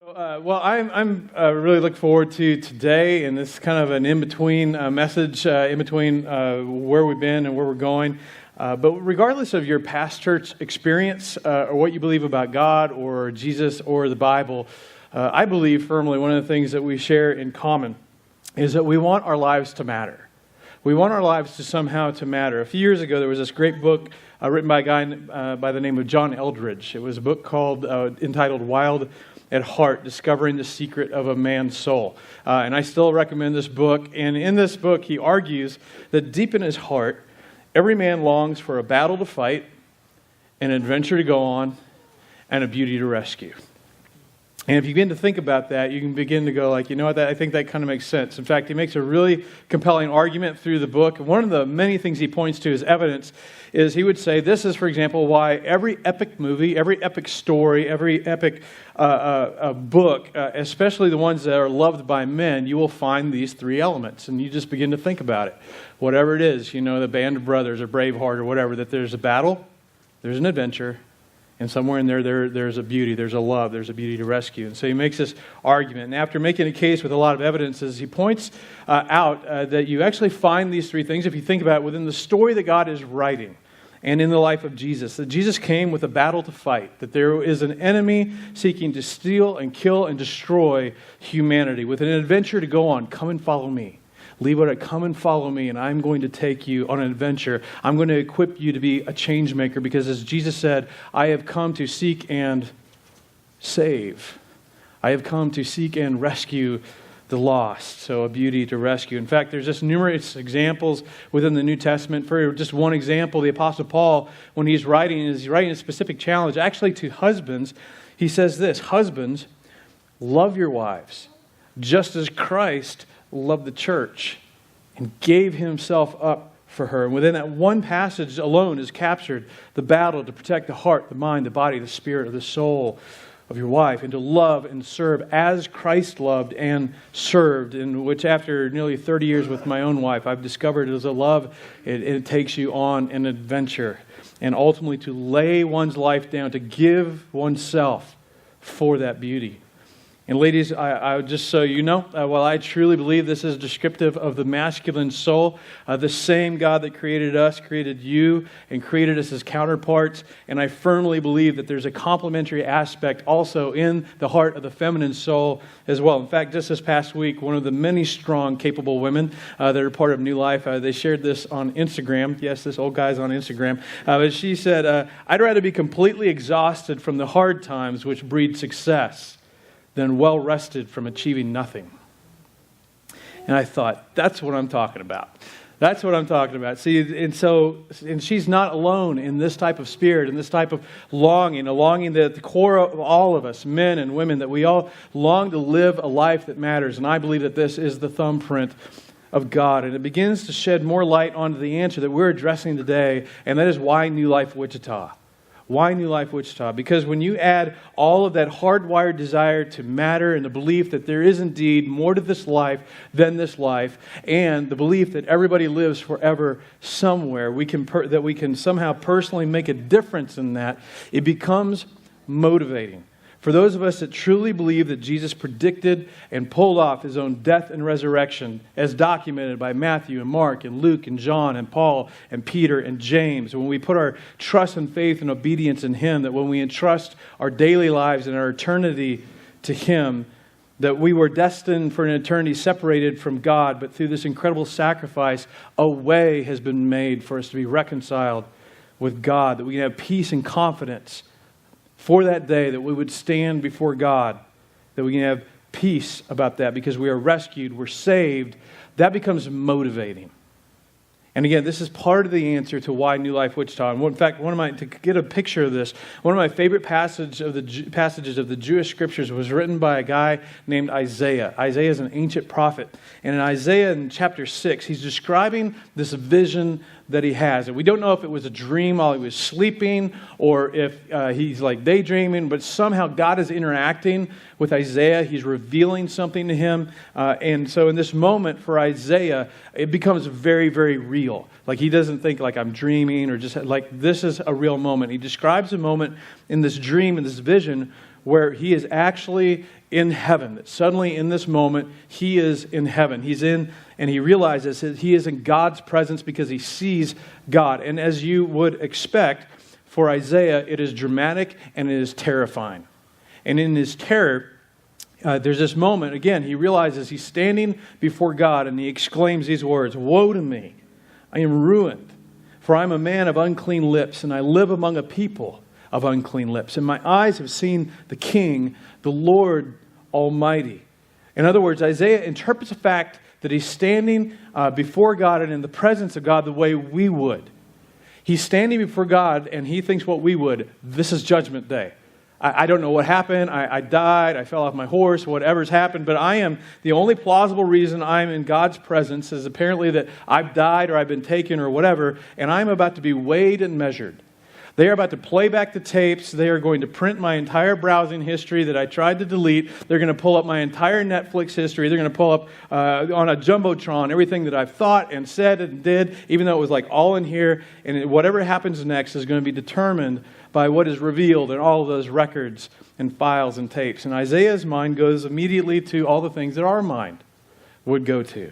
I'm really looking forward to today, and this is kind of an in-between message, in between where we've been and where we're going. But regardless of your past church experience or what you believe about God or Jesus or the Bible, I believe firmly one of the things that we share in common is that we want our lives to matter. We want our lives to somehow to matter. A few years ago, there was this great book written by a guy by the name of John Eldredge. It was a book called entitled Wild at Heart, Discovering the Secret of a Man's Soul. And I still recommend this book. And in this book, he argues that deep in his heart, every man longs for a battle to fight, an adventure to go on, and a beauty to rescue. And if you begin to think about that, you can begin to go like, you know what, I think that kind of makes sense. In fact, he makes a really compelling argument through the book. And one of the many things he points to as evidence is he would say, this is, for example, why every epic movie, every epic story, every epic book, especially the ones that are loved by men, you will find these three elements. And you just begin to think about it. Whatever it is, you know, the Band of Brothers or Braveheart or whatever, that there's a battle, there's an adventure, and somewhere in there's a beauty, there's a love, there's a beauty to rescue. And so he makes this argument. And after making a case with a lot of evidences, he points out that you actually find these three things, if you think about it, within the story that God is writing and in the life of Jesus. That Jesus came with a battle to fight. That there is an enemy seeking to steal and kill and destroy humanity. With an adventure to go on. Come and follow me. Leave what I come and follow me, and I'm going to take you on an adventure. I'm going to equip you to be a change maker, because as Jesus said, I have come to seek and save. I have come to seek and rescue the lost. So a beauty to rescue. In fact, there's just numerous examples within the New Testament. For just one example, the Apostle Paul, when he's writing a specific challenge, actually to husbands, he says this: husbands, love your wives, just as Christ loved the church and gave himself up for her. And within that one passage alone is captured the battle to protect the heart, the mind, the body, the spirit, or the soul of your wife, and to love and serve as Christ loved and served, in which after nearly 30 years with my own wife, I've discovered is a love. It takes you on an adventure, and ultimately to lay one's life down, to give oneself for that beauty. And ladies, I just so you know, while I truly believe this is descriptive of the masculine soul, the same God that created us created you and created us as counterparts. And I firmly believe that there's a complementary aspect also in the heart of the feminine soul as well. In fact, just this past week, one of the many strong, capable women that are part of New Life, they shared this on Instagram. Yes, this old guy's on Instagram. But she said, I'd rather be completely exhausted from the hard times which breed success than well rested from achieving nothing. And I thought, that's what I'm talking about. That's what I'm talking about. See, and she's not alone in this type of spirit and this type of longing, a longing that at the core of all of us, men and women, that we all long to live a life that matters. And I believe that this is the thumbprint of God. And it begins to shed more light onto the answer that we're addressing today, and that is why New Life Wichita. Why New Life Wichita? Because when you add all of that hardwired desire to matter and the belief that there is indeed more to this life than this life, and the belief that everybody lives forever somewhere, that we can somehow personally make a difference in that, it becomes motivating. For those of us that truly believe that Jesus predicted and pulled off his own death and resurrection, as documented by Matthew and Mark and Luke and John and Paul and Peter and James, when we put our trust and faith and obedience in him, that when we entrust our daily lives and our eternity to him, that we were destined for an eternity separated from God, but through this incredible sacrifice, a way has been made for us to be reconciled with God, that we can have peace and confidence for that day, that we would stand before God, that we can have peace about that because we are rescued, we're saved. That becomes motivating. And again, this is part of the answer to why New Life Wichita. And in fact, to get a picture of this, one of my favorite passages of the Jewish scriptures was written by a guy named Isaiah. Isaiah is an ancient prophet. And in Isaiah in chapter 6, he's describing this vision that he has. And we don't know if it was a dream while he was sleeping or if he's like daydreaming, but somehow God is interacting with Isaiah. He's revealing something to him. And so in this moment for Isaiah, it becomes very, very real. Like he doesn't think like I'm dreaming or just like this is a real moment. He describes a moment in this dream, in this vision, where he is actually in heaven. That suddenly in this moment, he is in heaven. He's in, and he realizes that he is in God's presence because he sees God. And as you would expect, for Isaiah, it is dramatic and it is terrifying. And in his terror, there's this moment, again, he realizes he's standing before God and he exclaims these words, "Woe to me, I am ruined, for I am a man of unclean lips and I live among a people of unclean lips. And my eyes have seen the King, the Lord Almighty." In other words, Isaiah interprets the fact that he's standing before God and in the presence of God the way we would. He's standing before God and he thinks what we would. This is Judgment Day. I don't know what happened. I died. I fell off my horse. Whatever's happened. But I am, the only plausible reason I'm in God's presence is apparently that I've died or I've been taken or whatever. And I'm about to be weighed and measured. They are about to play back the tapes. They are going to print my entire browsing history that I tried to delete. They're going to pull up my entire Netflix history. They're going to pull up on a Jumbotron everything that I've thought and said and did, even though it was like all in here. And whatever happens next is going to be determined by what is revealed in all of those records and files and tapes. And Isaiah's mind goes immediately to all the things that our mind would go to.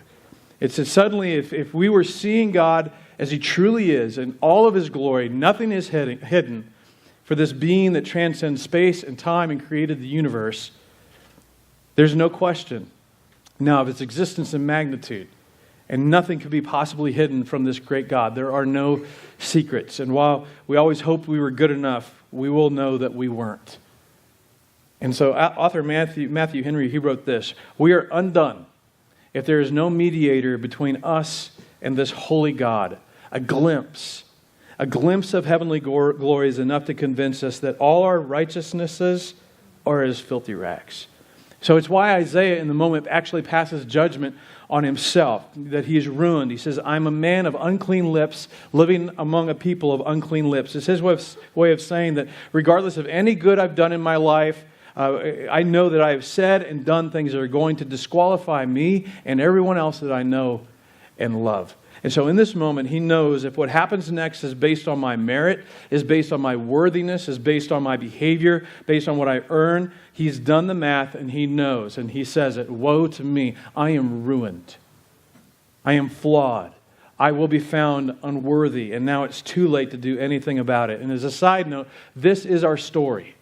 It's that suddenly if we were seeing God as he truly is, in all of his glory, nothing is hidden for this being that transcends space and time and created the universe, there's no question now of its existence and magnitude. And nothing could be possibly hidden from this great God. There are no secrets. And while we always hoped we were good enough, we will know that we weren't. And so author Matthew Henry, he wrote this: "We are undone if there is no mediator between us and this holy God. A glimpse of heavenly glory is enough to convince us that all our righteousnesses are as filthy rags." So it's why Isaiah in the moment actually passes judgment on himself, that he is ruined. He says, "I'm a man of unclean lips, living among a people of unclean lips." It's his way of saying that regardless of any good I've done in my life, I know that I have said and done things that are going to disqualify me and everyone else that I know and love. And so in this moment, he knows if what happens next is based on my merit, is based on my worthiness, is based on my behavior, based on what I earn, he's done the math and he knows. And he says it, "Woe to me, I am ruined. I am flawed. I will be found unworthy. And now it's too late to do anything about it." And as a side note, this is our story.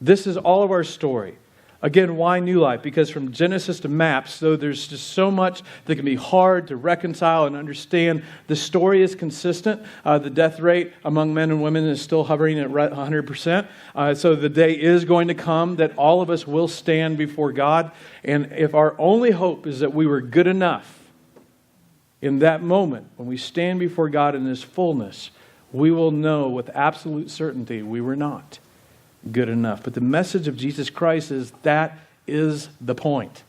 This is all of our story. Again, why New Life? Because from Genesis to Maps, though there's just so much that can be hard to reconcile and understand, the story is consistent. The death rate among men and women is still hovering at 100%. So the day is going to come that all of us will stand before God. And if our only hope is that we were good enough, in that moment, when we stand before God in His fullness, we will know with absolute certainty we were not good enough. But the message of Jesus Christ is that is the point.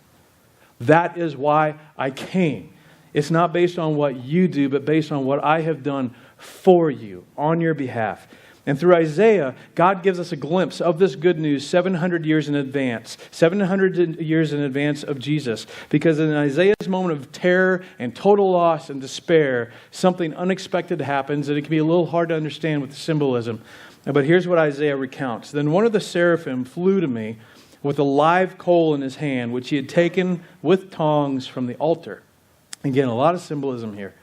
That is why I came. It's not based on what you do, but based on what I have done for you, on your behalf. And through Isaiah, God gives us a glimpse of this good news 700 years in advance. 700 years in advance of Jesus. Because in Isaiah's moment of terror and total loss and despair, something unexpected happens, and it can be a little hard to understand with the symbolism. But here's what Isaiah recounts. "Then one of the seraphim flew to me with a live coal in his hand, which he had taken with tongs from the altar." Again, a lot of symbolism here.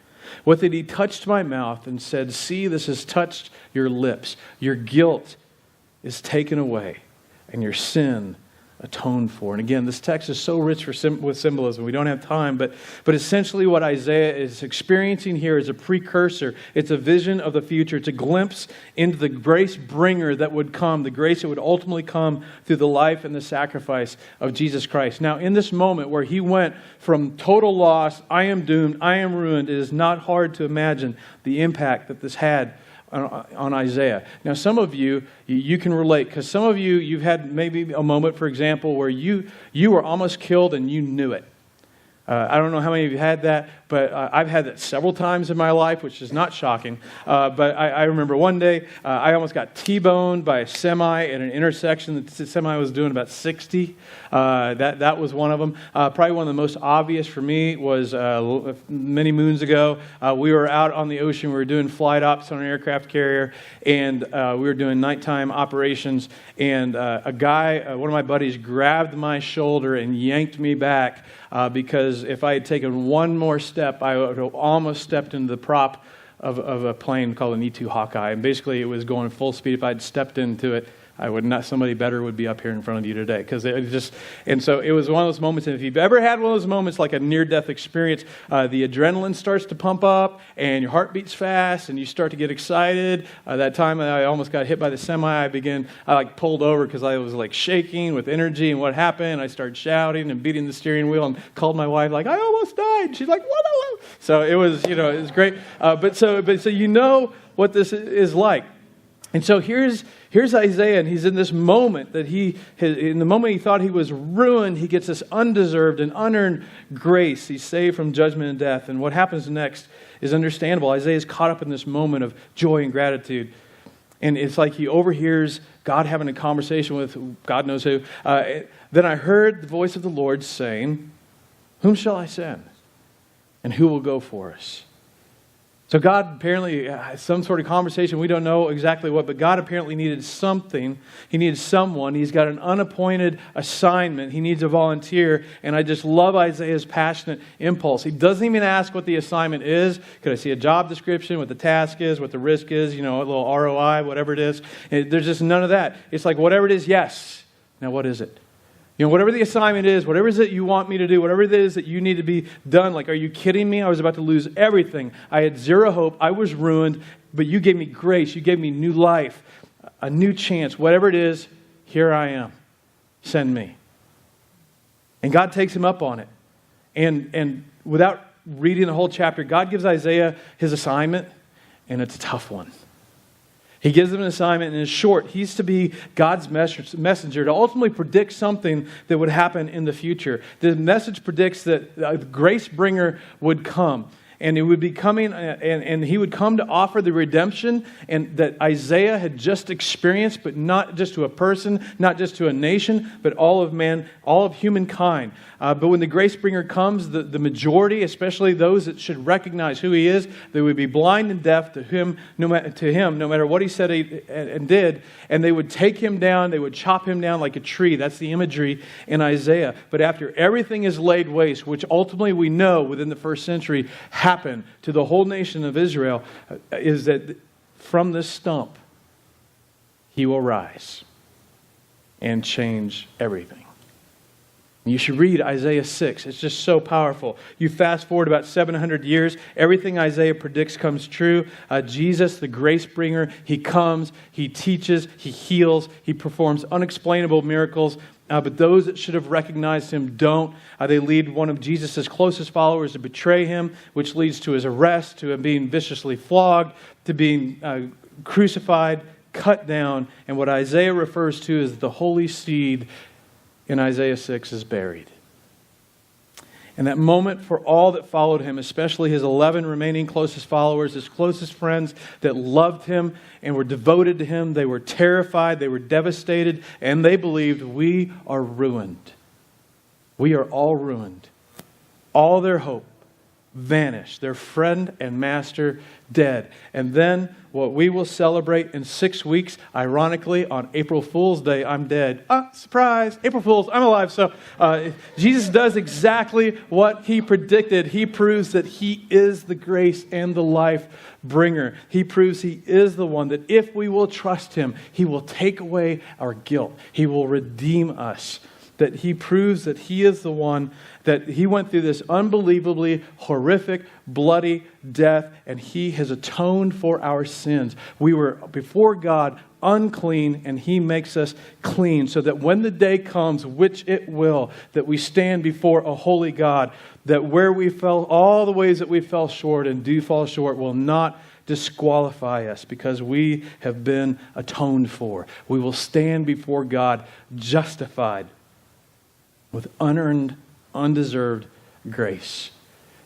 "With it he touched my mouth and said, 'See, this has touched your lips. Your guilt is taken away and your sin atoned for.'" And again, this text is so rich with symbolism. We don't have time, but essentially what Isaiah is experiencing here is a precursor. It's a vision of the future. It's a glimpse into the grace bringer that would come, the grace that would ultimately come through the life and the sacrifice of Jesus Christ. Now, in this moment where he went from total loss, I am doomed, I am ruined, it is not hard to imagine the impact that this had on Isaiah. Now, some of you can relate, because some of you've had maybe a moment, for example, where you were almost killed and you knew it. I don't know how many of you had that, but I've had that several times in my life, which is not shocking. But I remember one day I almost got T-boned by a semi at an intersection. The semi was doing about 60. That was one of them. Probably one of the most obvious for me was many moons ago. We were out on the ocean. We were doing flight ops on an aircraft carrier, and we were doing nighttime operations. And a guy, one of my buddies, grabbed my shoulder and yanked me back because if I had taken one more step, I would have almost stepped into the prop of a plane called an E-2 Hawkeye. And basically, it was going full speed. If I had stepped into it, I would not. Somebody better would be up here in front of you today, because and so it was one of those moments. And if you've ever had one of those moments, like a near-death experience, the adrenaline starts to pump up, and your heart beats fast, and you start to get excited. That time I almost got hit by the semi. I pulled over because I was shaking with energy. And what happened? I started shouting and beating the steering wheel, and called my wife I almost died. She's like, what? So it was, it was great. But so you know what this is like. And so here's Isaiah, and he's in this moment that in the moment he thought he was ruined, he gets this undeserved and unearned grace. He's saved from judgment and death. And what happens next is understandable. Isaiah's caught up in this moment of joy and gratitude. And it's like he overhears God having a conversation with God knows who. Then I heard the voice of the Lord saying, "Whom shall I send? And who will go for us?" So God apparently had some sort of conversation. We don't know exactly what, but God apparently needed something. He needed someone. He's got an unappointed assignment. He needs a volunteer. And I just love Isaiah's passionate impulse. He doesn't even ask what the assignment is. Could I see a job description, what the task is, what the risk is, a little ROI, whatever it is. And there's just none of that. It's like, whatever it is, yes. Now, what is it? Whatever the assignment is, whatever it is that you want me to do, whatever it is that you need to be done, are you kidding me? I was about to lose everything. I had zero hope. I was ruined, but you gave me grace. You gave me new life, a new chance. Whatever it is, here I am. Send me. And God takes him up on it. And without reading the whole chapter, God gives Isaiah his assignment, and it's a tough one. He gives him an assignment, and it's short. He's to be God's messenger to ultimately predict something that would happen in the future. The message predicts that the grace bringer would come. And it would be coming, and he would come to offer the redemption and that Isaiah had just experienced, but not just to a person, not just to a nation, but all of humankind. But when the grace bringer comes, the majority, especially those that should recognize who he is, they would be blind and deaf to him, no matter what he said and did, and they would take him down, they would chop him down like a tree. That's the imagery in Isaiah. But after everything is laid waste, which ultimately we know within the first century happened to the whole nation of Israel, is that from this stump, he will rise and change everything. You should read Isaiah 6. It's just so powerful. You fast forward about 700 years, everything Isaiah predicts comes true. Jesus, the grace bringer, he comes, he teaches, he heals, he performs unexplainable miracles. But those that should have recognized him don't. They lead one of Jesus' closest followers to betray him, which leads to his arrest, to him being viciously flogged, to being crucified, cut down. And what Isaiah refers to as the holy seed in Isaiah 6 is buried. And that moment for all that followed him, especially his 11 remaining closest followers, his closest friends that loved him and were devoted to him, they were terrified, they were devastated, and they believed, we are ruined. We are all ruined. All their hope vanished. Their friend and master dead. And then what we will celebrate in 6 weeks, ironically, on April Fool's Day, I'm dead. Surprise! April Fool's, I'm alive. So Jesus does exactly what he predicted. He proves that he is the grace and the life bringer. He proves he is the one that if we will trust him, he will take away our guilt. He will redeem us. That he proves that he is the one, that he went through this unbelievably horrific, bloody death, and he has atoned for our sins. We were before God unclean, and he makes us clean, so that when the day comes, which it will, that we stand before a holy God, that where we fell, all the ways that we fell short and do fall short will not disqualify us, because we have been atoned for. We will stand before God justified with unearned, undeserved grace.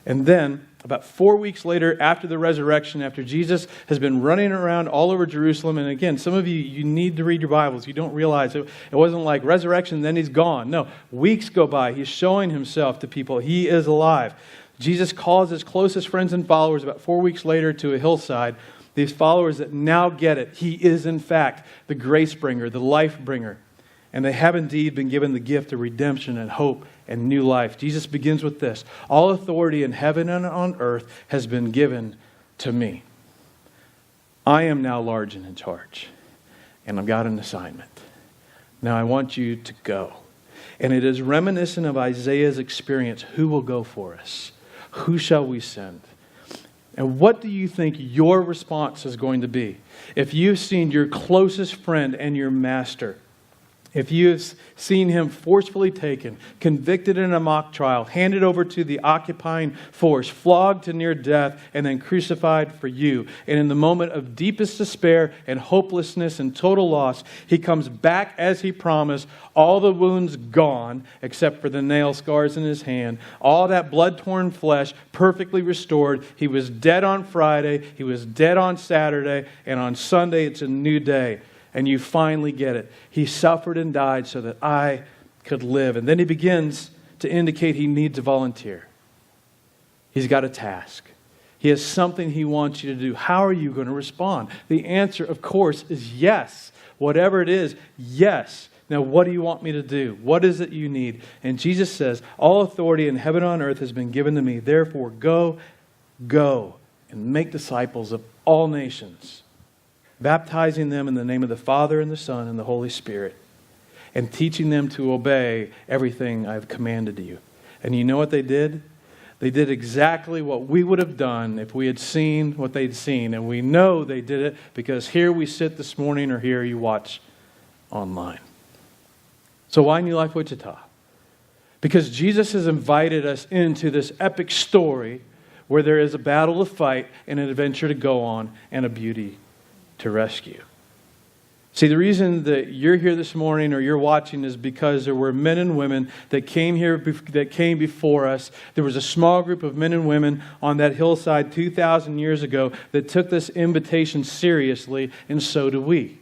And then, about 4 weeks later, after the resurrection, after Jesus has been running around all over Jerusalem, and again, some of you need to read your Bibles. You don't realize it wasn't like resurrection, then he's gone. No, weeks go by. He's showing himself to people. He is alive. Jesus calls his closest friends and followers about 4 weeks later to a hillside. These followers that now get it. He is, in fact, the grace bringer, the life bringer. And they have indeed been given the gift of redemption and hope and new life. Jesus begins with this: all authority in heaven and on earth has been given to me. I am now large and in charge. And I've got an assignment. Now I want you to go. And it is reminiscent of Isaiah's experience. Who will go for us? Who shall we send? And what do you think your response is going to be? If you've seen your closest friend and your master, if you have seen him forcefully taken, convicted in a mock trial, handed over to the occupying force, flogged to near death, and then crucified for you, and in the moment of deepest despair and hopelessness and total loss, he comes back as he promised, all the wounds gone, except for the nail scars in his hand, all that blood-torn flesh perfectly restored. He was dead on Friday, he was dead on Saturday, and on Sunday it's a new day. And you finally get it. He suffered and died so that I could live. And then he begins to indicate he needs a volunteer. He's got a task. He has something he wants you to do. How are you going to respond? The answer, of course, is yes. Whatever it is, yes. Now, what do you want me to do? What is it you need? And Jesus says, all authority in heaven and on earth has been given to me. Therefore, go, and make disciples of all nations, baptizing them in the name of the Father and the Son and the Holy Spirit, and teaching them to obey everything I've commanded you. And you know what they did? They did exactly what we would have done if we had seen what they'd seen. And we know they did it because here we sit this morning, or here you watch online. So why New Life Wichita? Because Jesus has invited us into this epic story where there is a battle to fight and an adventure to go on and a beauty to rescue. See, the reason that you're here this morning or you're watching is because there were men and women that came here, that came before us. There was a small group of men and women on that hillside 2,000 years ago that took this invitation seriously, and so do we.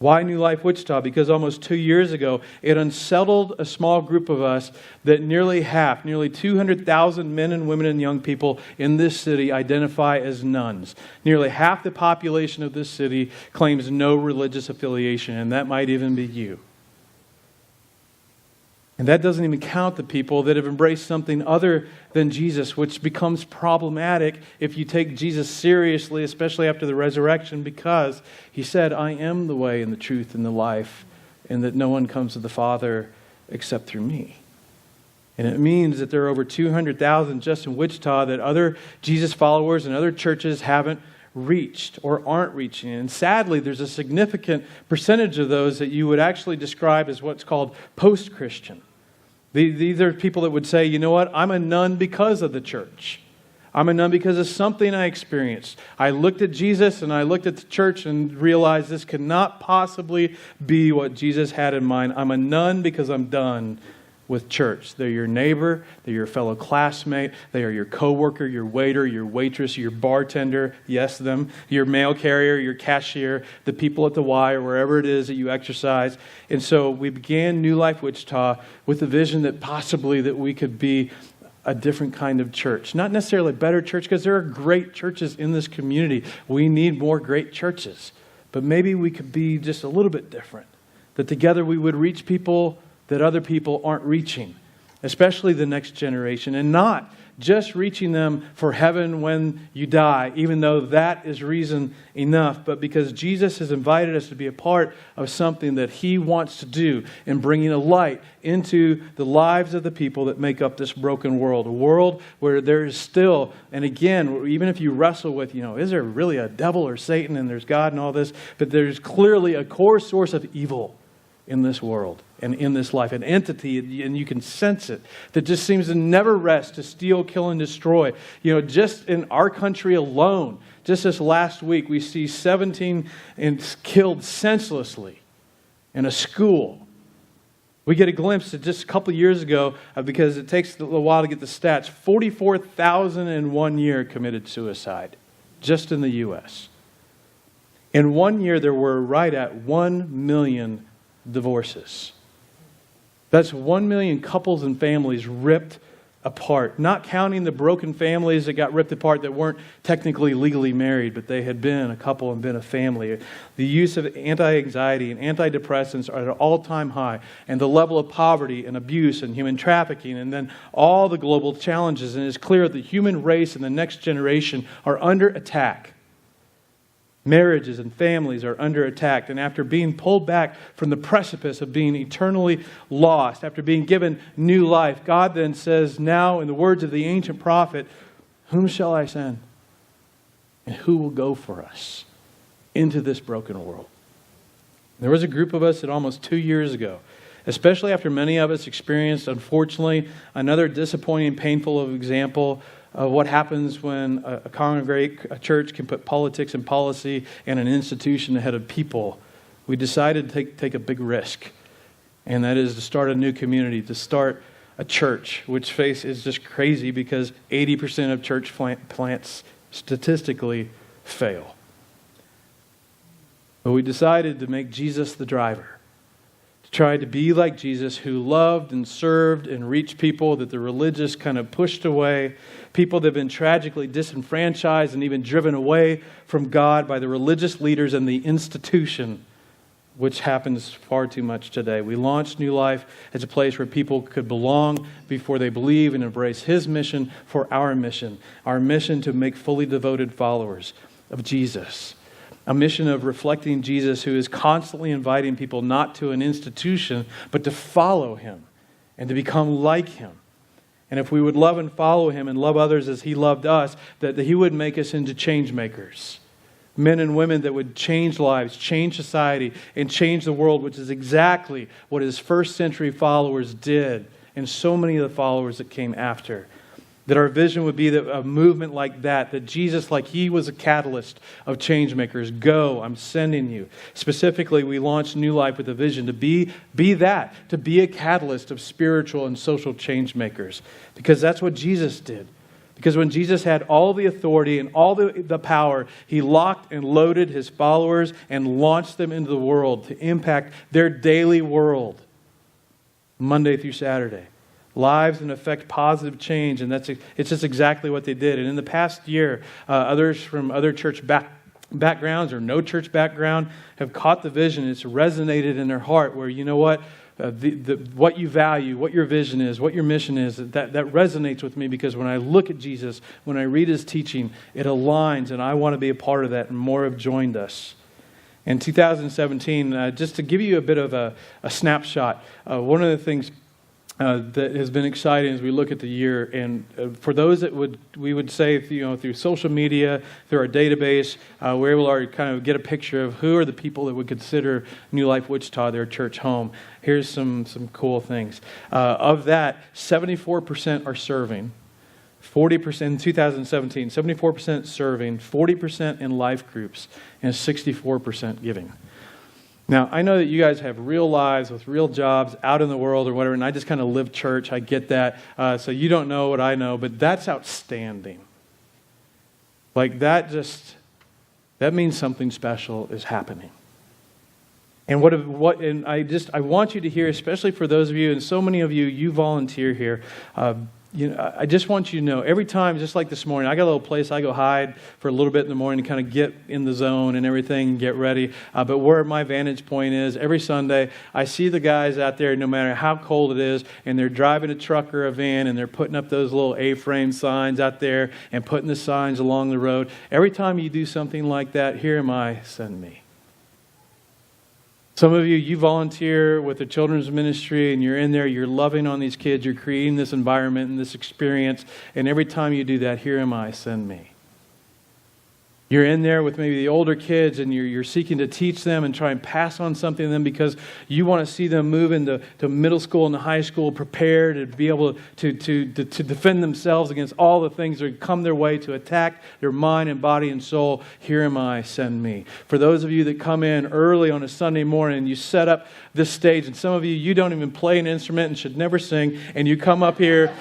Why New Life Wichita? Because almost 2 years ago, it unsettled a small group of us that nearly 200,000 men and women and young people in this city identify as nuns. Nearly half the population of this city claims no religious affiliation, and that might even be you. And that doesn't even count the people that have embraced something other than Jesus, which becomes problematic if you take Jesus seriously, especially after the resurrection, because he said, I am the way and the truth and the life, and that no one comes to the Father except through me. And it means that there are over 200,000 just in Wichita that other Jesus followers and other churches haven't reached or aren't reaching. And sadly, there's a significant percentage of those that you would actually describe as what's called post-Christian. These are people that would say, you know what, I'm a nun because of the church. I'm a nun because of something I experienced. I looked at Jesus and I looked at the church and realized this cannot possibly be what Jesus had in mind. I'm a nun because I'm done with church. They're your neighbor, they're your fellow classmate, they are your coworker, your waiter, your waitress, your bartender, yes, them, your mail carrier, your cashier, the people at the Y or wherever it is that you exercise. And so we began New Life Wichita with the vision that possibly that we could be a different kind of church. Not necessarily a better church, because there are great churches in this community. We need more great churches. But maybe we could be just a little bit different. That together we would reach people that other people aren't reaching, especially the next generation, and not just reaching them for heaven when you die, even though that is reason enough, but because Jesus has invited us to be a part of something that he wants to do in bringing a light into the lives of the people that make up this broken world, a world where there is still, and again, even if you wrestle with, is there really a devil or Satan and there's God and all this, but there's clearly a core source of evil in this world and in this life, an entity, and you can sense it, that just seems to never rest, to steal, kill, and destroy. Just in our country alone, just this last week, we see 17 killed senselessly in a school We get a glimpse of just a couple of years ago, because it takes a little while to get the stats, 44,000 in 1 year committed suicide, just in the U.S. In 1 year, there were right at 1 million divorces. That's 1 million couples and families ripped apart, not counting the broken families that got ripped apart that weren't technically legally married, but they had been a couple and been a family. The use of anti-anxiety and antidepressants are at an all-time high, and the level of poverty and abuse and human trafficking, and then all the global challenges. And it's clear that the human race and the next generation are under attack. Marriages and families are under attack. And after being pulled back from the precipice of being eternally lost, after being given new life, God then says, now in the words of the ancient prophet, whom shall I send? And who will go for us into this broken world? There was a group of us that almost 2 years ago, especially after many of us experienced, unfortunately, another disappointing, painful example of what happens when a church can put politics and policy and an institution ahead of people. We decided to take a big risk, and that is to start a new community, to start a church, which is just crazy because 80% of church plants statistically fail. But we decided to make Jesus the driver. Tried to be like Jesus, who loved and served and reached people that the religious kind of pushed away, people that have been tragically disenfranchised and even driven away from God by the religious leaders and the institution, which happens far too much today. We launched New Life as a place where people could belong before they believe and embrace His mission for our mission to make fully devoted followers of Jesus. A mission of reflecting Jesus, who is constantly inviting people not to an institution, but to follow Him and to become like Him. And if we would love and follow Him and love others as He loved us, that He would make us into change makers. Men and women that would change lives, change society, and change the world, which is exactly what His first century followers did, and so many of the followers that came after. That our vision would be that a movement like that Jesus, like He was a catalyst of change makers. Go, I'm sending you. Specifically, we launched New Life with a vision to be that, to be a catalyst of spiritual and social change makers. Because that's what Jesus did. Because when Jesus had all the authority and all the power, He locked and loaded His followers and launched them into the world to impact their daily world, Monday through Saturday. Lives and affect positive change, and it's just exactly what they did. And in the past year, others from other church backgrounds or no church background have caught the vision. It's resonated in their heart where, you know what, what you value, what your vision is, what your mission is, that resonates with me, because when I look at Jesus, when I read His teaching, it aligns, and I want to be a part of that, and more have joined us. In 2017, just to give you a bit of a snapshot, one of the things that has been exciting as we look at the year, and for those that we would say, through social media, through our database, we're able to kind of get a picture of who are the people that would consider New Life Wichita their church home. Here's some cool things. Of that, 74% are serving. 40% in 2017, 74% serving, 40% in life groups, and 64% giving. Now, I know that you guys have real lives with real jobs out in the world or whatever, and I just kind of live church. I get that. So you don't know what I know, but that's outstanding. Like that means something special is happening. And I want you to hear, especially for those of you, and so many of you volunteer here. I just want you to know, every time, just like this morning, I got a little place I go hide for a little bit in the morning to kind of get in the zone and everything and get ready. But where my vantage point is, every Sunday, I see the guys out there, no matter how cold it is, and they're driving a truck or a van, and they're putting up those little A-frame signs out there and putting the signs along the road. Every time you do something like that, here am I, send me. Some of you volunteer with the children's ministry, and you're in there, you're loving on these kids, you're creating this environment and this experience, and every time you do that, here am I, send me. You're in there with maybe the older kids, and you're seeking to teach them and try and pass on something to them because you want to see them move into middle school and high school prepared to be able to defend themselves against all the things that come their way to attack their mind and body and soul. Here am I, send me. For those of you that come in early on a Sunday morning and you set up this stage, and some of you don't even play an instrument and should never sing, and you come up here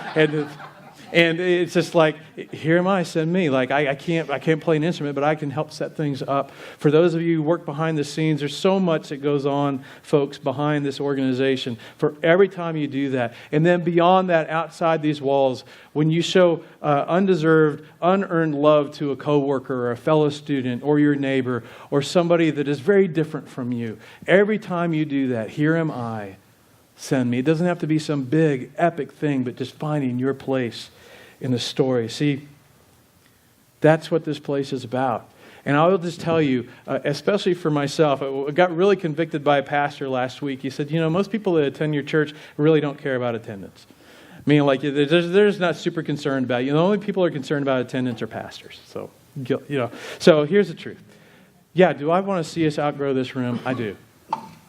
and it's just like, here am I, send me. Like, I can't play an instrument, but I can help set things up. For those of you who work behind the scenes, there's so much that goes on, folks, behind this organization. For every time you do that. And then beyond that, outside these walls, when you show undeserved, unearned love to a coworker or a fellow student or your neighbor or somebody that is very different from you, every time you do that, here am I, send me. It doesn't have to be some big, epic thing, but just finding your place in the story. See, that's what this place is about. And I will just tell you, especially for myself, I got really convicted by a pastor last week. He said, most people that attend your church really don't care about attendance. I mean, like, they're just not super concerned about you. The only people who are concerned about attendance are pastors. So, So here's the truth. Yeah, do I want to see us outgrow this room? I do.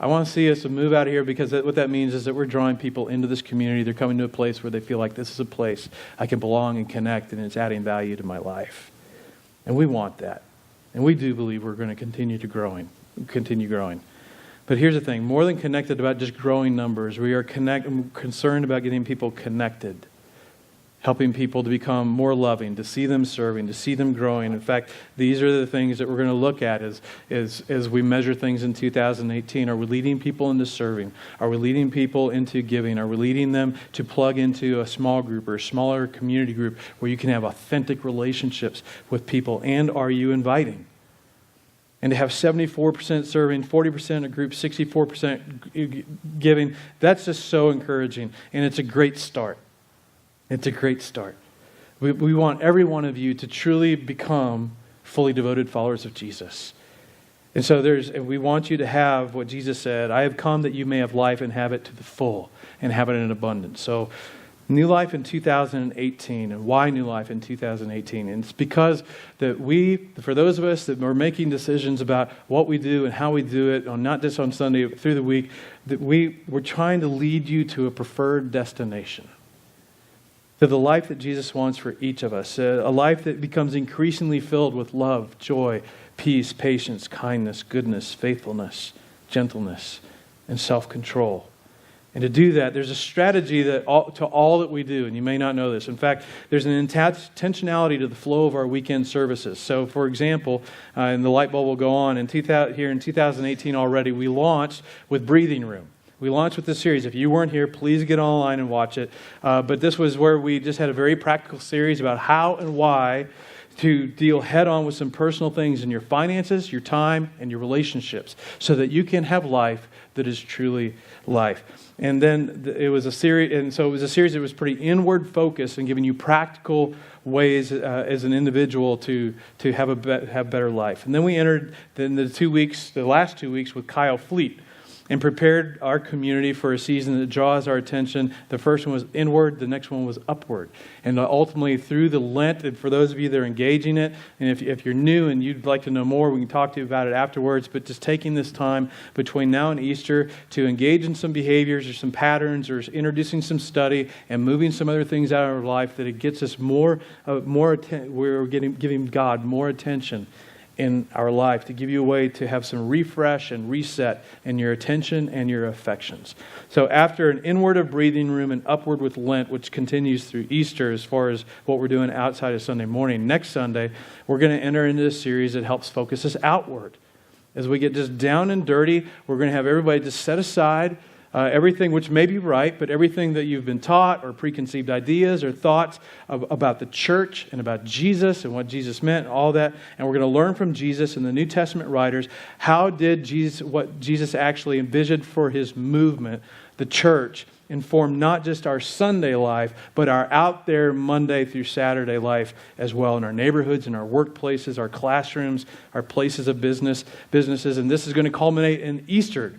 I want to see us move out of here because what that means is that we're drawing people into this community. They're coming to a place where they feel like this is a place I can belong and connect, and it's adding value to my life. And we want that. And we do believe we're going to continue growing. But here's the thing. More than connected about just growing numbers, we are concerned about getting people connected. Helping people to become more loving, to see them serving, to see them growing. In fact, these are the things that we're going to look at as we measure things in 2018. Are we leading people into serving? Are we leading people into giving? Are we leading them to plug into a small group or a smaller community group where you can have authentic relationships with people? And are you inviting? And to have 74% serving, 40% a group, 64% giving, that's just so encouraging. And it's a great start. It's a great start. We want every one of you to truly become fully devoted followers of Jesus. And so we want you to have what Jesus said, I have come that you may have life and have it to the full and have it in abundance. So new life in 2018. And why new life in 2018? And it's because that for those of us that are making decisions about what we do and how we do it, not just on Sunday, through the week, that we're trying to lead you to a preferred destination. To the life that Jesus wants for each of us. A life that becomes increasingly filled with love, joy, peace, patience, kindness, goodness, faithfulness, gentleness, and self-control. And to do that, there's a strategy to all that we do, and you may not know this. In fact, there's an intentionality to the flow of our weekend services. So, for example, and the light bulb will go on, here in 2018 already, we launched with Breathing Room. We launched with this series. If you weren't here, please get online and watch it. But this was where we just had a very practical series about how and why to deal head-on with some personal things in your finances, your time, and your relationships so that you can have life that is truly life. And then it was a series, that was pretty inward focused and giving you practical ways as an individual to have better life. And then we entered the last 2 weeks with Kyle Fleet, and prepared our community for a season that draws our attention. The first one was inward, the next one was upward. And ultimately through the Lent, and for those of you that are engaging it, and if you're new and you'd like to know more, we can talk to you about it afterwards, but just taking this time between now and Easter to engage in some behaviors or some patterns or introducing some study and moving some other things out of our life that it gets us we're giving God more attention in our life, to give you a way to have some refresh and reset in your attention and your affections. So after an inward of Breathing Room and upward with Lent, which continues through Easter as far as what we're doing outside of Sunday morning, next Sunday, we're going to enter into a series that helps focus us outward. As we get just down and dirty, we're going to have everybody just set aside everything which may be right, but everything that you've been taught or preconceived ideas or thoughts about the church and about Jesus and what Jesus meant and all that. And we're going to learn from Jesus and the New Testament writers what Jesus actually envisioned for his movement, the church, inform not just our Sunday life, but our out there Monday through Saturday life as well, in our neighborhoods, in our workplaces, our classrooms, our places of businesses. And this is going to culminate in Easter,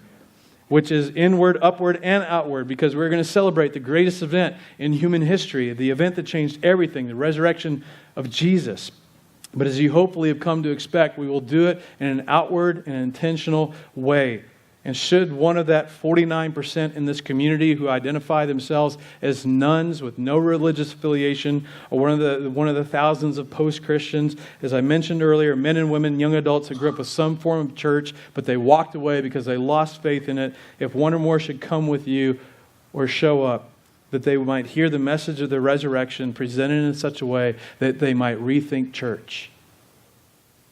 which is inward, upward, and outward, because we're going to celebrate the greatest event in human history, the event that changed everything, the resurrection of Jesus. But as you hopefully have come to expect, we will do it in an outward and intentional way. And should one of that 49% in this community who identify themselves as nuns with no religious affiliation, or one of the thousands of post-Christians, as I mentioned earlier, men and women, young adults who grew up with some form of church, but they walked away because they lost faith in it, if one or more should come with you or show up, that they might hear the message of the resurrection presented in such a way that they might rethink church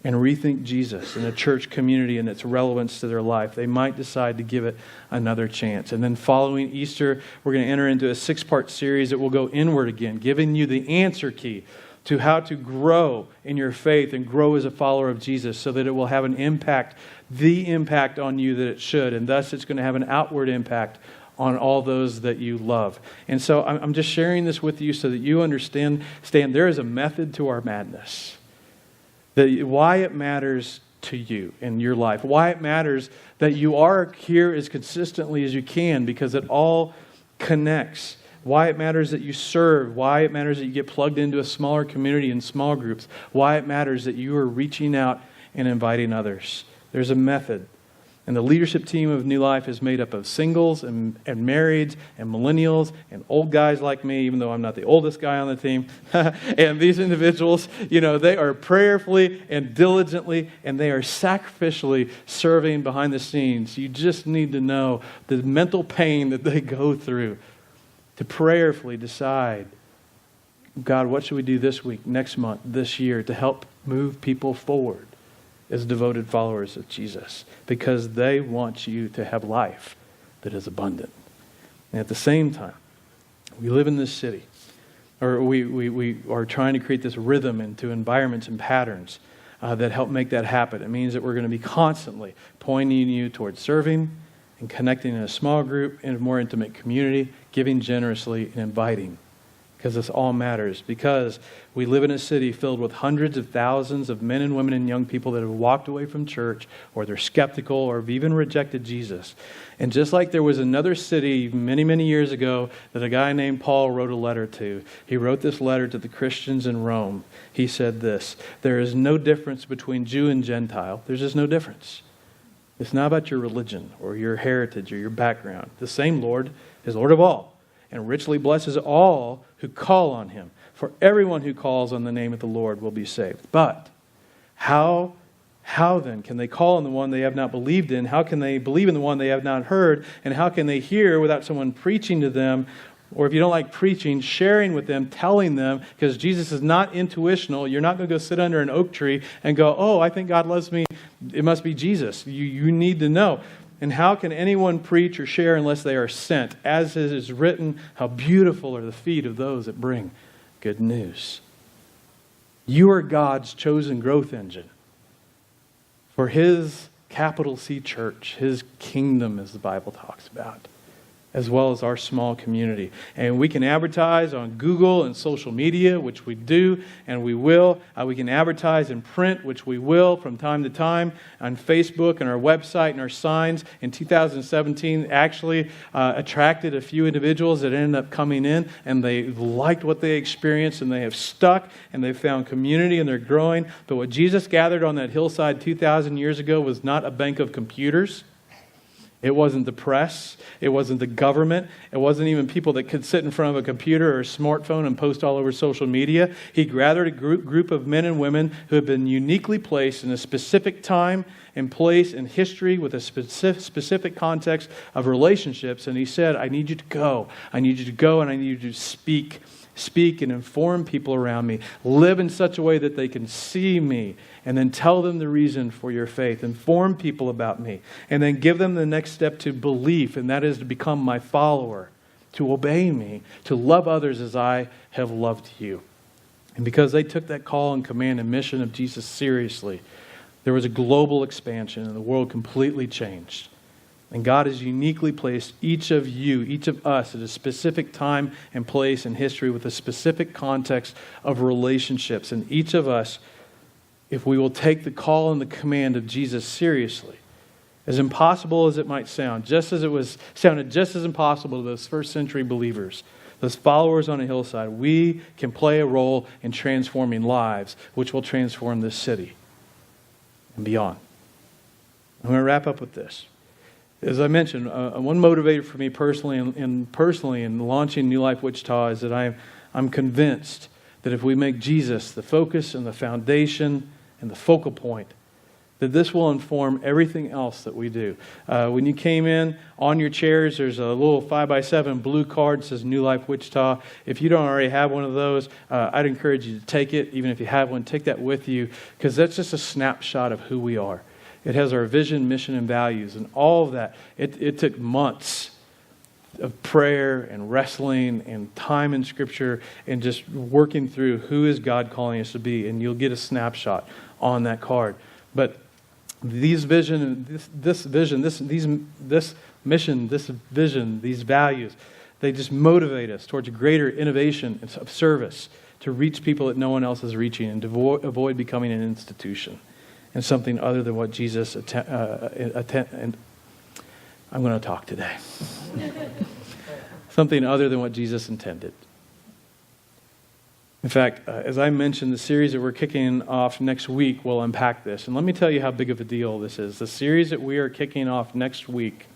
and rethink Jesus and the church community and its relevance to their life. They might decide to give it another chance. And then following Easter, we're going to enter into a 6-part series that will go inward again, giving you the answer key to how to grow in your faith and grow as a follower of Jesus so that it will have an impact, the impact on you that it should. And thus it's going to have an outward impact on all those that you love. And so I'm just sharing this with you so that you understand there is a method to our madness. Why it matters to you in your life. Why it matters that you are here as consistently as you can, because it all connects. Why it matters that you serve. Why it matters that you get plugged into a smaller community in small groups. Why it matters that you are reaching out and inviting others. There's a method. And the leadership team of New Life is made up of singles and marrieds and millennials and old guys like me, even though I'm not the oldest guy on the team. And these individuals, they are prayerfully and diligently and they are sacrificially serving behind the scenes. You just need to know the mental pain that they go through to prayerfully decide, God, what should we do this week, next month, this year to help move people forward as devoted followers of Jesus, because they want you to have life that is abundant. And at the same time, we live in this city, or we are trying to create this rhythm into environments and patterns that help make that happen. It means that we're going to be constantly pointing you towards serving and connecting in a small group, in a more intimate community, giving generously and inviting. Because this all matters. Because we live in a city filled with hundreds of thousands of men and women and young people that have walked away from church, or they're skeptical, or have even rejected Jesus. And just like there was another city many, many years ago that a guy named Paul wrote a letter to. He wrote this letter to the Christians in Rome. He said this: there is no difference between Jew and Gentile. There's just no difference. It's not about your religion or your heritage or your background. The same Lord is Lord of all, and richly blesses all who call on him. For everyone who calls on the name of the Lord will be saved. But how then can they call on the one they have not believed in? How can they believe in the one they have not heard? And how can they hear without someone preaching to them? Or if you don't like preaching, sharing with them, telling them, because Jesus is not intuitional. You're not going to go sit under an oak tree and go, oh, I think God loves me. It must be Jesus. You need to know. And how can anyone preach or share unless they are sent? As it is written, how beautiful are the feet of those that bring good news. You are God's chosen growth engine for His capital C church, His kingdom, as the Bible talks about, as well as our small community. And we can advertise on Google and social media, which we do and we will. We can advertise in print, which we will from time to time, on Facebook and our website and our signs. In 2017, actually attracted a few individuals that ended up coming in, and they liked what they experienced, and they have stuck, and they found community, and they're growing. But what Jesus gathered on that hillside 2,000 years ago was not a bank of computers. It wasn't the press. It wasn't the government. It wasn't even people that could sit in front of a computer or a smartphone and post all over social media. He gathered a group of men and women who have been uniquely placed in a specific time and place in history with a specific context of relationships. And he said, I need you to go. I need you to go, and I need you to speak and inform people around me. Live in such a way that they can see me, and then tell them the reason for your faith. Inform people about me, and then give them the next step to belief, and that is to become my follower, to obey me, to love others as I have loved you. And because they took that call and command and mission of Jesus seriously, there was a global expansion, and the world completely changed. And God has uniquely placed each of you, each of us, at a specific time and place in history with a specific context of relationships. And each of us, if we will take the call and the command of Jesus seriously, as impossible as it might sound, just as it sounded just as impossible to those first century believers those followers on a hillside, we can play a role in transforming lives, which will transform this city and beyond. I'm going to wrap up with this. As I mentioned, one motivator for me personally in launching New Life Wichita is that I'm convinced that if we make Jesus the focus and the foundation and the focal point, that this will inform everything else that we do. When you came in, on your chairs, there's a little 5x7 blue card that says New Life Wichita. If you don't already have one of those, I'd encourage you to take it. Even if you have one, take that with you, because that's just a snapshot of who we are. It has our vision, mission, and values, and all of that. It took months of prayer and wrestling and time in Scripture and just working through who is God calling us to be, and you'll get a snapshot on that card. But these vision, this mission, this vision, these values, they just motivate us towards a greater innovation of service to reach people that no one else is reaching and to avoid becoming an institution and something other than what Jesus and I'm going to talk today. Something other than what Jesus intended. In fact, as I mentioned, the series that we're kicking off next week will unpack this. And let me tell you how big of a deal this is. The series that we are kicking off next week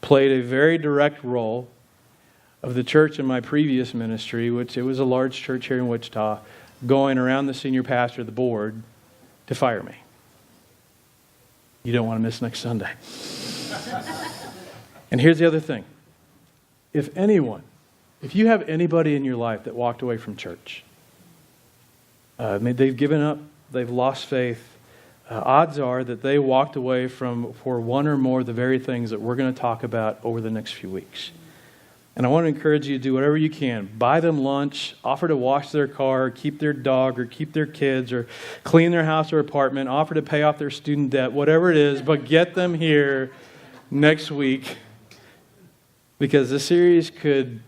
played a very direct role of the church in my previous ministry, which it was a large church here in Wichita, going around the senior pastor of the board to fire me. You don't want to miss next Sunday. And here's the other thing. If you have anybody in your life that walked away from church, they've given up, they've lost faith, odds are that they walked away for one or more of the very things that we're going to talk about over the next few weeks. And I want to encourage you to do whatever you can. Buy them lunch, offer to wash their car, keep their dog, or keep their kids, or clean their house or apartment, offer to pay off their student debt, whatever it is, but get them here next week, because this series could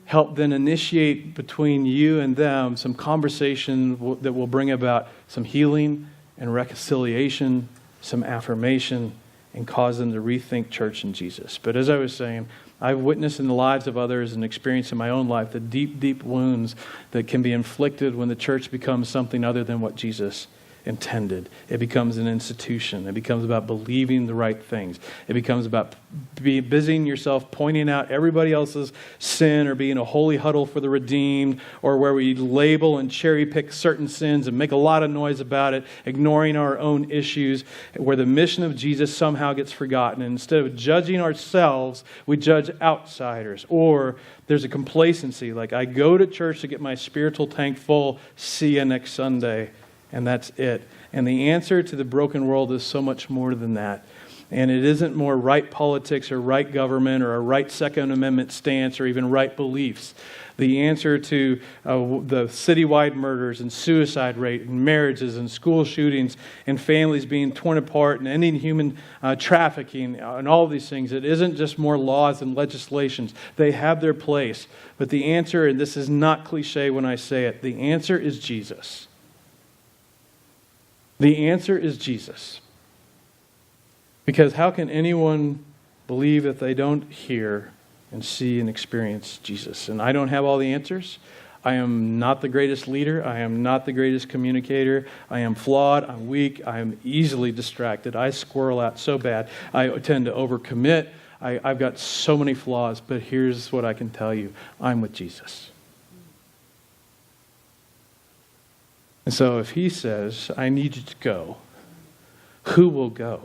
help then initiate between you and them some conversation that will bring about some healing and reconciliation, some affirmation, and cause them to rethink church and Jesus. But as I was saying, I've witnessed in the lives of others and experienced in my own life the deep, deep wounds that can be inflicted when the church becomes something other than what Jesus intended. It becomes an institution. It becomes about believing the right things. It becomes about busying yourself pointing out everybody else's sin or being a holy huddle for the redeemed, or where we label and cherry pick certain sins and make a lot of noise about it, ignoring our own issues, where the mission of Jesus somehow gets forgotten. And instead of judging ourselves, we judge outsiders. Or there's a complacency, like I go to church to get my spiritual tank full, see you next Sunday. And that's it. And the answer to the broken world is so much more than that. And it isn't more right politics or right government or a right Second Amendment stance or even right beliefs. The answer to the citywide murders and suicide rate and marriages and school shootings and families being torn apart and ending human trafficking and all of these things, it isn't just more laws and legislations. They have their place. But the answer, and this is not cliche when I say it, the answer is Jesus. The answer is Jesus. Because how can anyone believe if they don't hear and see and experience Jesus? And I don't have all the answers. I am not the greatest leader. I am not the greatest communicator. I am flawed. I'm weak. I am easily distracted. I squirrel out so bad. I tend to overcommit. I've got so many flaws. But here's what I can tell you. I'm with Jesus. And so if he says, I need you to go, who will go?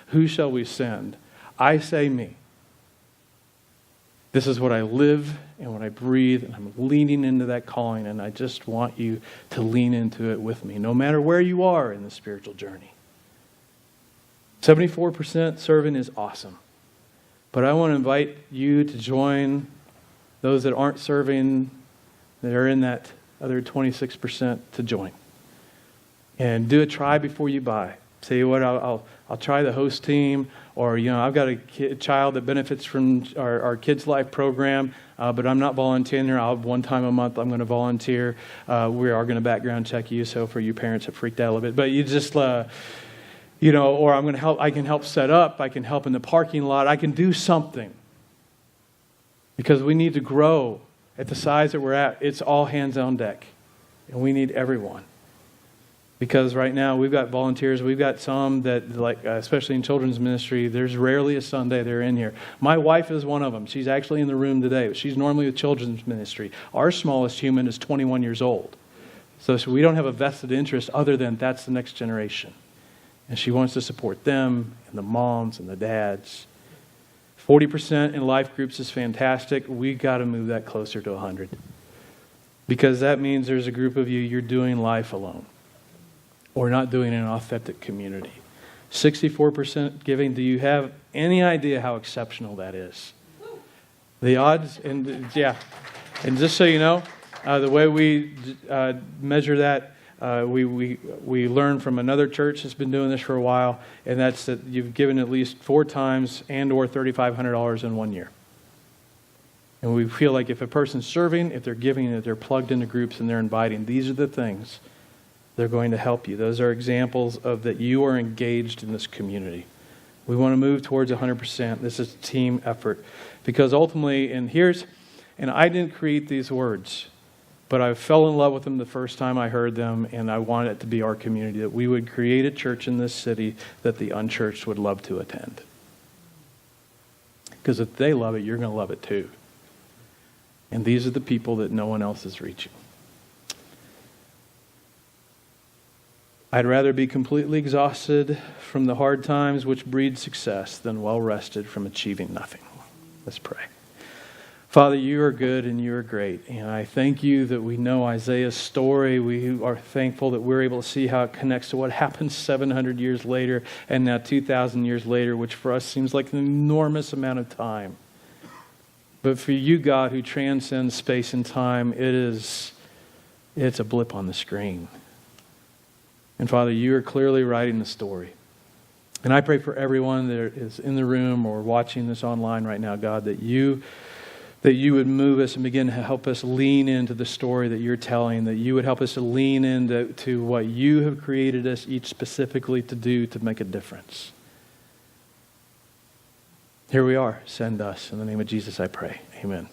Who shall we send? I say me. This is what I live and what I breathe, and I'm leaning into that calling, and I just want you to lean into it with me, no matter where you are in the spiritual journey. 74% serving is awesome. But I want to invite you to join those that aren't serving, that are in that other 26% to join. And do a try before you buy. Say, what, I'll try the host team, or I've got a child that benefits from our Kids Life program, but I'm not volunteering there. One time a month I'm going to volunteer. We are going to background check you, so for you parents that freaked out a little bit. But you just, or I'm going to help. I can help set up. I can help in the parking lot. I can do something, because we need to grow at the size that we're at, it's all hands on deck. And we need everyone. Because right now we've got volunteers, we've got some that, like, especially in children's ministry, there's rarely a Sunday they're in here. My wife is one of them. She's actually in the room today. She's normally with children's ministry. Our smallest human is 21 years old. So we don't have a vested interest other than that's the next generation. And she wants to support them and the moms and the dads. 40% in life groups is fantastic. We've got to move that closer to 100. Because that means there's a group of you're doing life alone. Or not doing an authentic community. 64% giving. Do you have any idea how exceptional that is? The odds, and just so you know, the way we measure that, we learned from another church that's been doing this for a while, and that's that you've given at least 4 times and or $3,500 in 1 year. And we feel like if a person's serving, if they're giving, if they're plugged into groups and they're inviting, these are the things they're going to help you. Those are examples of that you are engaged in this community. We want to move towards 100%. This is a team effort. Because ultimately, and I didn't create these words, but I fell in love with them the first time I heard them, and I wanted it to be our community, that we would create a church in this city that the unchurched would love to attend. Because if they love it, you're going to love it too. And these are the people that no one else is reaching. I'd rather be completely exhausted from the hard times which breed success than well rested from achieving nothing. Let's pray. Father, you are good and you are great. And I thank you that we know Isaiah's story. We are thankful that we're able to see how it connects to what happened 700 years later and now 2,000 years later, which for us seems like an enormous amount of time. But for you, God, who transcends space and time, it's a blip on the screen. And Father, you are clearly writing the story. And I pray for everyone that is in the room or watching this online right now, God, that you would move us and begin to help us lean into the story that you're telling, that you would help us to lean into what you have created us each specifically to do to make a difference. Here we are. Send us. In the name of Jesus, I pray. Amen.